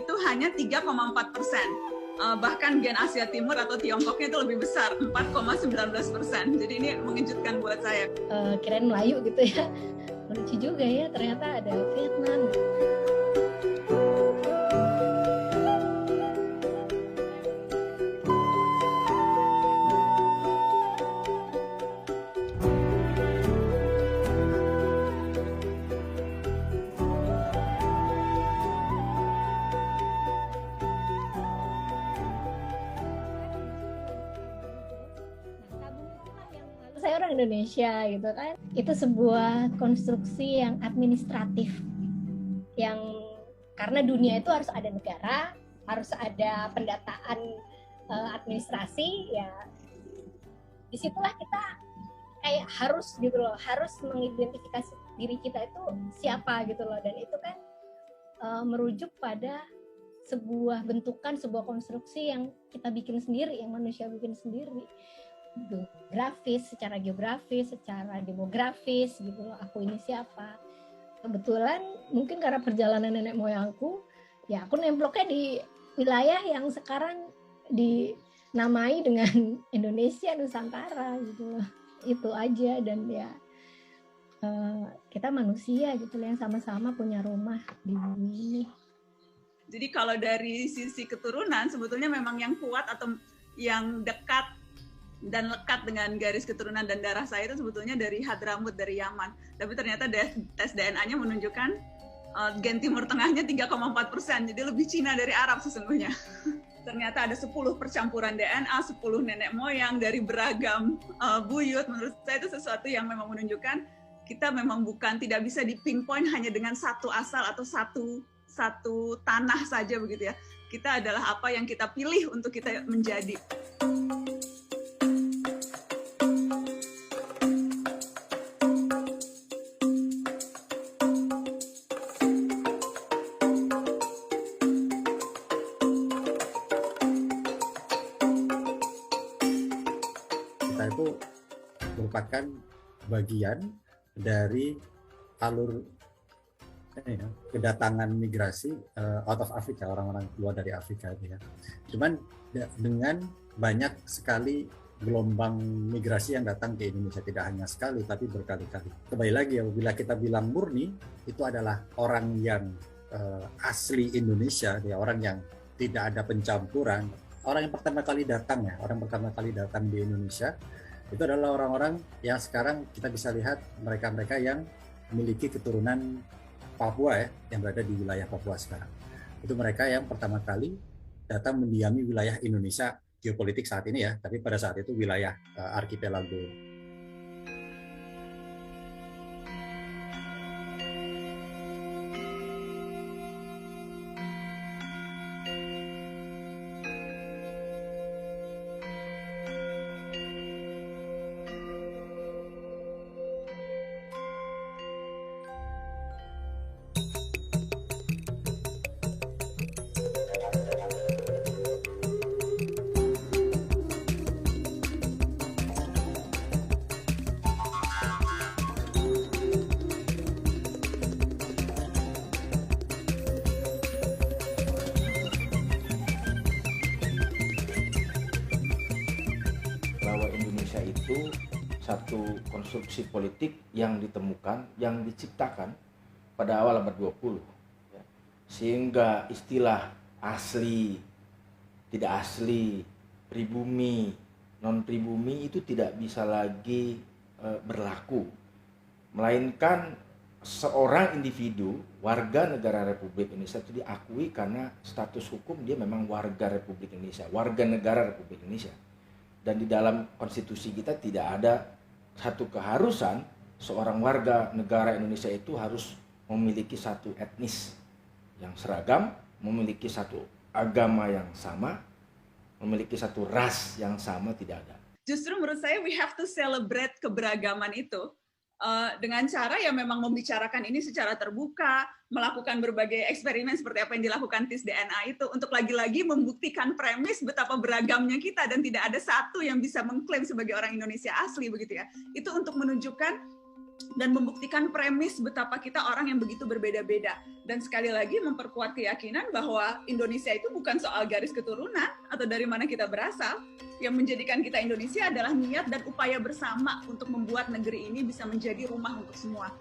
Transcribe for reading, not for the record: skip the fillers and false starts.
itu hanya 3,4%. Bahkan gen Asia Timur atau Tiongkoknya itu lebih besar, 4,19%. Jadi ini mengejutkan buat saya. Kirain Melayu gitu ya. Lucu juga ya, ternyata ada Vietnam. Saya orang Indonesia gitu kan, itu sebuah konstruksi yang administratif, yang karena dunia itu harus ada negara, harus ada pendataan administrasi, ya disitulah kita kayak harus gitu loh, harus mengidentifikasi diri kita itu siapa gitu loh, dan itu kan merujuk pada sebuah bentukan, sebuah konstruksi yang kita bikin sendiri, yang manusia bikin sendiri. Secara geografis, secara demografis gitu loh, aku ini siapa. Kebetulan mungkin karena perjalanan nenek moyangku, ya aku nemploknya di wilayah yang sekarang dinamai dengan Indonesia, Nusantara gitu loh. Itu aja, dan ya kita manusia gitu loh, yang sama-sama punya rumah di bumi ini. Jadi kalau dari sisi keturunan, sebetulnya memang yang kuat atau yang dekat dan lekat dengan garis keturunan dan darah saya itu sebetulnya dari Hadramut, dari Yaman. Tapi ternyata tes DNA-nya menunjukkan gen Timur Tengahnya 3,4%, jadi lebih Cina dari Arab sesungguhnya. Ternyata ada 10 percampuran DNA, 10 nenek moyang dari beragam buyut. Menurut saya itu sesuatu yang memang menunjukkan kita memang tidak bisa dipinpoint hanya dengan satu asal atau satu tanah saja begitu ya. Kita adalah apa yang kita pilih untuk kita menjadi. Itu merupakan bagian dari alur kedatangan migrasi out of Africa, orang-orang keluar dari Afrika itu ya. Cuman dengan banyak sekali gelombang migrasi yang datang ke Indonesia, tidak hanya sekali tapi berkali-kali. Kembali lagi, apabila kita bilang murni, itu adalah orang yang asli Indonesia, ya, orang yang tidak ada pencampuran. Orang yang pertama kali datang di Indonesia itu adalah orang-orang yang sekarang kita bisa lihat mereka-mereka yang memiliki keturunan Papua ya, yang berada di wilayah Papua sekarang. Itu mereka yang pertama kali datang mendiami wilayah Indonesia geopolitik saat ini ya, tapi pada saat itu wilayah arkipelago. Itu satu konstruksi politik yang ditemukan, yang diciptakan pada awal abad 20 ya. Sehingga istilah asli, tidak asli, pribumi, non pribumi itu tidak bisa lagi berlaku, melainkan seorang individu warga negara Republik Indonesia itu diakui karena status hukum dia memang warga Republik Indonesia, warga negara Republik Indonesia. Dan di dalam konstitusi kita tidak ada satu keharusan seorang warga negara Indonesia itu harus memiliki satu etnis yang seragam, memiliki satu agama yang sama, memiliki satu ras yang sama, tidak ada. Justru menurut saya we have to celebrate keberagaman itu dengan cara ya memang membicarakan ini secara terbuka, melakukan berbagai eksperimen seperti apa yang dilakukan tes DNA itu untuk lagi-lagi membuktikan premis betapa beragamnya kita dan tidak ada satu yang bisa mengklaim sebagai orang Indonesia asli begitu ya. Itu untuk menunjukkan dan membuktikan premis betapa kita orang yang begitu berbeda-beda. Dan sekali lagi memperkuat keyakinan bahwa Indonesia itu bukan soal garis keturunan atau dari mana kita berasal. Yang menjadikan kita Indonesia adalah niat dan upaya bersama untuk membuat negeri ini bisa menjadi rumah untuk semua.